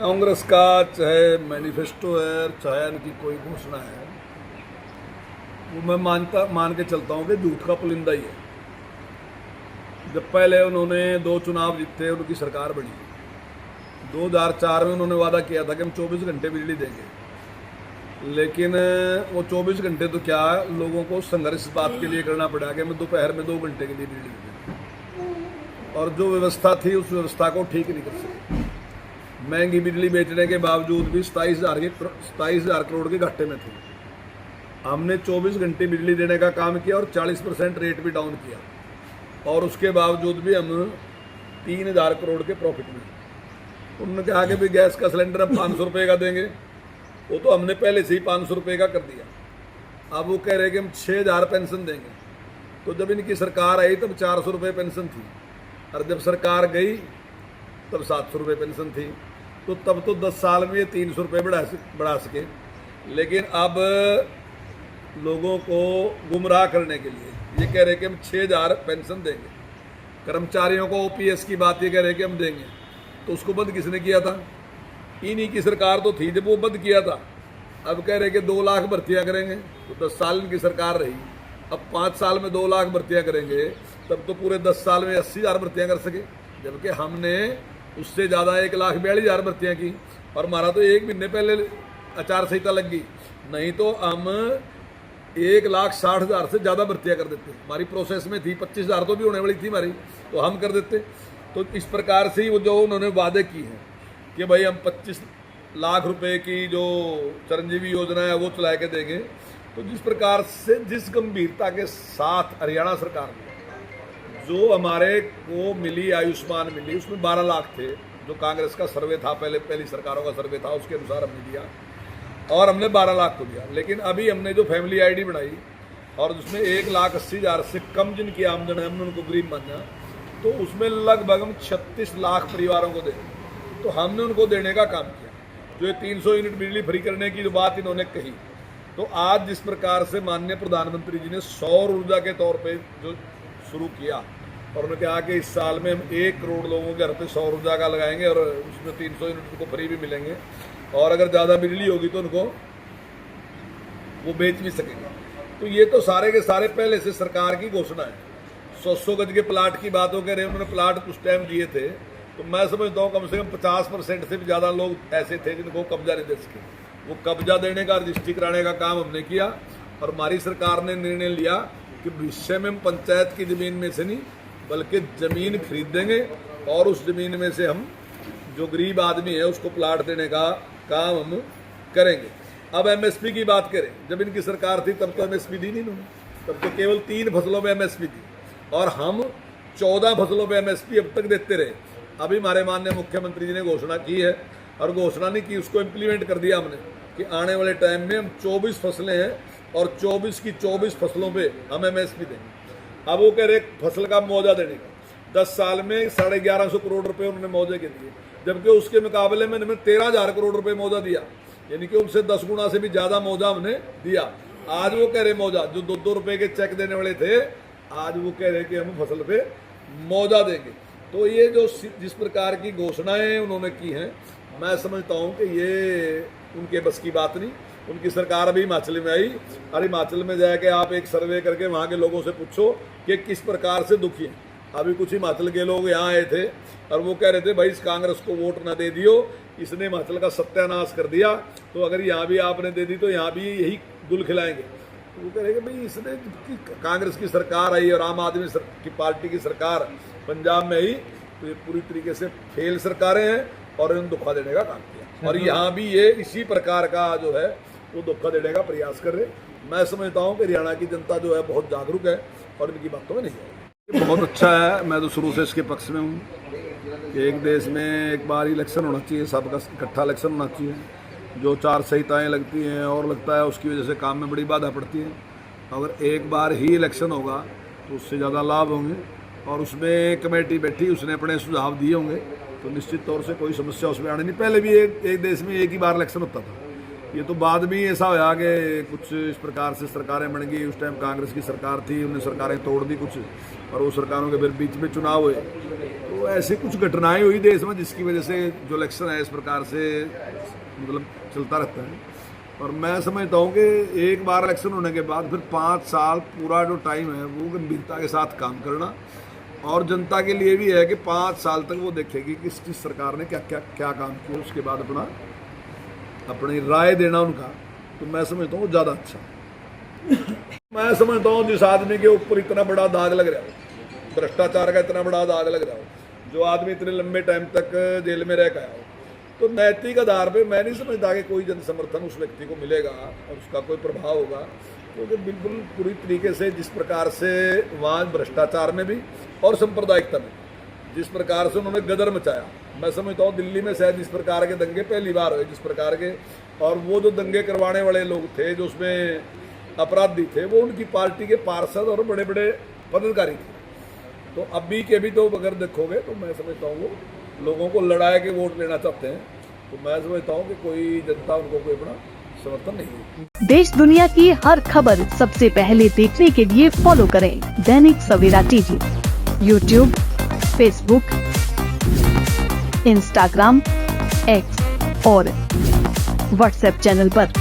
कांग्रेस का चाहे मैनिफेस्टो है चाहे इनकी कोई घोषणा है, वो मैं मान के चलता हूँ कि झूठ का पुलिंदा ही है। जब पहले उन्होंने 2 चुनाव जीते, उनकी सरकार बनी। 2004 में उन्होंने वादा किया था कि हम 24 घंटे बिजली देंगे, लेकिन वो 24 घंटे तो क्या, लोगों को संघर्ष इस बात के लिए करना पड़ा कि हमें दोपहर में 2 घंटे के लिए बिजली देंगे, और जो व्यवस्था थी उस व्यवस्था को ठीक नहीं कर सके। महंगी बिजली बेचने के बावजूद भी 27,000 करोड़ के घाटे में थे। हमने 24 घंटे बिजली देने का काम किया और 40% रेट भी डाउन किया, और उसके बावजूद भी हम 3,000 करोड़ के प्रॉफिट में। उन्होंने कहा कि भाई गैस का सिलेंडर हम 500 रुपये का देंगे, वो तो हमने पहले से ही 500 रुपये का कर दिया। अब वो कह रहे कि हम 6,000 पेंशन देंगे। तो जब इनकी सरकार आई तब 400 रुपये पेंशन थी, और जब सरकार गई तब 700 रुपये पेंशन थी। तो तब तो 10 साल में ये 300 रुपये बढ़ा सके। लेकिन अब लोगों को गुमराह करने के लिए ये कह रहे कि हम 6,000 पेंशन देंगे। कर्मचारियों को ओपीएस की बात ये कह रहे कि हम देंगे। तो उसको बंद किसने किया था? इन्हीं की सरकार तो थी जब वो बंद किया था। अब कह रहे कि 2 लाख भर्तियां करेंगे, तो 10 साल इनकी सरकार रही। अब 5 साल में 2 लाख भर्तियां करेंगे, तब तो पूरे 10 साल में 80,000 भर्तियां कर सके, जबकि हमने उससे ज़्यादा 1,42,000 भर्तियां की। और हमारा तो 1 महीने पहले आचार संहिता लग गई, नहीं तो हम 1,60,000 से ज़्यादा भर्तियां कर देते। हमारी प्रोसेस में थी, 25,000 तो भी होने वाली थी हमारी, तो हम कर देते। तो इस प्रकार से ही वो जो उन्होंने वादे की हैं कि भाई हम 25 लाख रुपए की जो चिरंजीवी योजना है वो चला के देंगे, तो जिस प्रकार से, जिस गंभीरता के साथ हरियाणा सरकार ने जो हमारे को मिली, आयुष्मान मिली, उसमें 12 लाख थे, जो कांग्रेस का सर्वे था, पहली सरकारों का सर्वे था, उसके अनुसार हमने दिया, और हमने 12 लाख को दिया। लेकिन अभी हमने जो फैमिली आईडी बनाई और उसमें 1,80,000 से कम जिनकी आमदन है, हमने उनको गरीब माना, तो उसमें लगभग हम 36 लाख परिवारों को देंगे। तो हमने उनको देने का काम किया। जो ये 300 यूनिट बिजली फ्री करने की जो बात इन्होंने कही, तो आज जिस प्रकार से माननीय प्रधानमंत्री जी ने सौर ऊर्जा के तौर पर जो शुरू किया, और उन्होंने कहा कि इस साल में हम 1 करोड़ लोगों के घर पे सौर ऊर्जा का लगाएंगे, और उसमें 300 यूनिट को फ्री भी मिलेंगे, और अगर ज़्यादा बिजली होगी तो उनको वो बेच भी सकेंगे। तो ये तो सारे के सारे पहले से सरकार की घोषणा है। 100 गज के प्लाट की बातों कह रहे हैं, उन्होंने प्लाट कुछ टाइम दिए थे, तो मैं समझता हूँ कम से कम 50% से भी ज़्यादा लोग ऐसे थे जिनको कब्जा नहीं दे सके। वो कब्जा देने का, रजिस्ट्री कराने का काम हमने किया, और हमारी सरकार ने निर्णय लिया कि भविष्य में हम पंचायत की ज़मीन में से नहीं बल्कि ज़मीन खरीद देंगे, और उस ज़मीन में से हम जो गरीब आदमी है उसको प्लाट देने का काम हम करेंगे। अब एमएसपी की बात करें, जब इनकी सरकार थी तब तो एमएसपी दी नहीं इन्होंने, तब तो केवल 3 फसलों में एमएसपी थी, और हम 14 फसलों में एमएसपी अब तक देते रहे। अभी हमारे माननीय मुख्यमंत्री जी ने घोषणा की है, और घोषणा नहीं की, उसको इम्प्लीमेंट कर दिया हमने कि आने वाले टाइम में हम 24 फसलें हैं, और 24 की 24 फसलों पे हम एमएसपी देंगे। अब वो कह रहे फसल का मुआवजा देने का, 10 साल में 1150 करोड़ रुपए उन्होंने मुआवजे के दिए, जबकि उसके मुकाबले में हमें 13,000 करोड़ रुपए मुआवजा दिया, यानी कि उनसे 10 गुना से भी ज़्यादा मुआवजा हमने दिया। आज वो कह रहे मुआवजा, जो 2-2 रुपए के चेक देने वाले थे, आज वो कह रहे कि हम फसल पे मुआवजा देंगे। तो ये जो जिस प्रकार की घोषणाएं उन्होंने की हैं, मैं समझता हूँ कि ये उनके बस की बात नहीं। उनकी सरकार अभी हिमाचल में आई, और हिमाचल में जाके आप एक सर्वे करके वहाँ के लोगों से पूछो कि किस प्रकार से दुखी हैं। अभी कुछ हिमाचल के लोग यहाँ आए थे, और वो कह रहे थे भाई इस कांग्रेस को वोट ना दे दियो, इसने हिमाचल का सत्यानाश कर दिया, तो अगर यहाँ भी आपने दे दी तो यहाँ भी यही गुल खिलाएंगे। तो वो कह रहे कि भाई इसने कांग्रेस की सरकार आई और आम आदमी की पार्टी की सरकार पंजाब में आई, तो ये पूरी तरीके से फेल सरकारें हैं, और इन्होंने धोखा देने का काम किया। और यहाँ भी ये इसी प्रकार का जो है वो धोखा देने का प्रयास कर रहे। मैं समझता हूँ कि हरियाणा की जनता जो है बहुत जागरूक है, और इनकी बातों में नहीं है। बहुत अच्छा है, मैं तो शुरू से इसके पक्ष में हूँ कि एक देश में एक बार इलेक्शन होना चाहिए, सबका इकट्ठा इलेक्शन होना चाहिए। जो 4 संहिताएँ लगती हैं और लगता है उसकी वजह से काम में बड़ी बाधा पड़ती है। अगर एक बार ही इलेक्शन होगा तो उससे ज़्यादा लाभ होंगे, और उसमें कमेटी बैठी, उसने अपने सुझाव दिए होंगे, तो निश्चित तौर से कोई समस्या उसमें आने नहीं। पहले भी एक देश में एक ही बार इलेक्शन होता था, ये तो बाद में ऐसा होया कि कुछ इस प्रकार से सरकारें बन गई। उस टाइम कांग्रेस की सरकार थी, उन्हें सरकारें तोड़ दी कुछ, और वो सरकारों के फिर बीच में चुनाव हुए। तो ऐसी कुछ घटनाएं हुई देश में जिसकी वजह से जो इलेक्शन है इस प्रकार से मतलब चलता रहता है। और मैं समझता हूँ कि एक बार इलेक्शन होने के बाद फिर 5 साल पूरा जो टाइम है वो गंभीरता के साथ काम करना, और जनता के लिए भी है कि 5 साल तक वो देखेगी कि किस सरकार ने क्या क्या क्या काम किया, उसके बाद अपनी राय देना उनका, तो मैं समझता हूँ ज़्यादा अच्छा। मैं समझता हूँ जिस आदमी के ऊपर इतना बड़ा दाग लग रहा हो, भ्रष्टाचार का इतना बड़ा दाग लग रहा हो, जो आदमी इतने लंबे टाइम तक जेल में रह गया हो, तो नैतिक आधार पे मैं नहीं समझता कि कोई जन समर्थन उस व्यक्ति को मिलेगा और उसका कोई प्रभाव होगा, क्योंकि बिल्कुल पूरी तरीके से जिस प्रकार से वहाँ भ्रष्टाचार में भी और सांप्रदायिकता में जिस प्रकार से उन्होंने गदर मचाया, मैं समझता हूँ दिल्ली में शायद इस प्रकार के दंगे पहली बार हुए जिस प्रकार के, और वो जो दंगे करवाने वाले लोग थे जो उसमें अपराधी थे वो उनकी पार्टी के पार्षद और बड़े बड़े पदाधिकारी थे। तो अभी के भी तो अगर देखोगे तो मैं समझता हूँ वो लोगों को लड़ा के वोट लेना चाहते हैं, तो मैं समझता हूँ कि कोई जनता उनको कोई अपना समर्थन नहीं है। देश दुनिया की हर खबर सबसे पहले देखने के लिए फॉलो करें Dainik Savera TV, YouTube, Facebook, Instagram, X और व्हाट्सएप चैनल पर।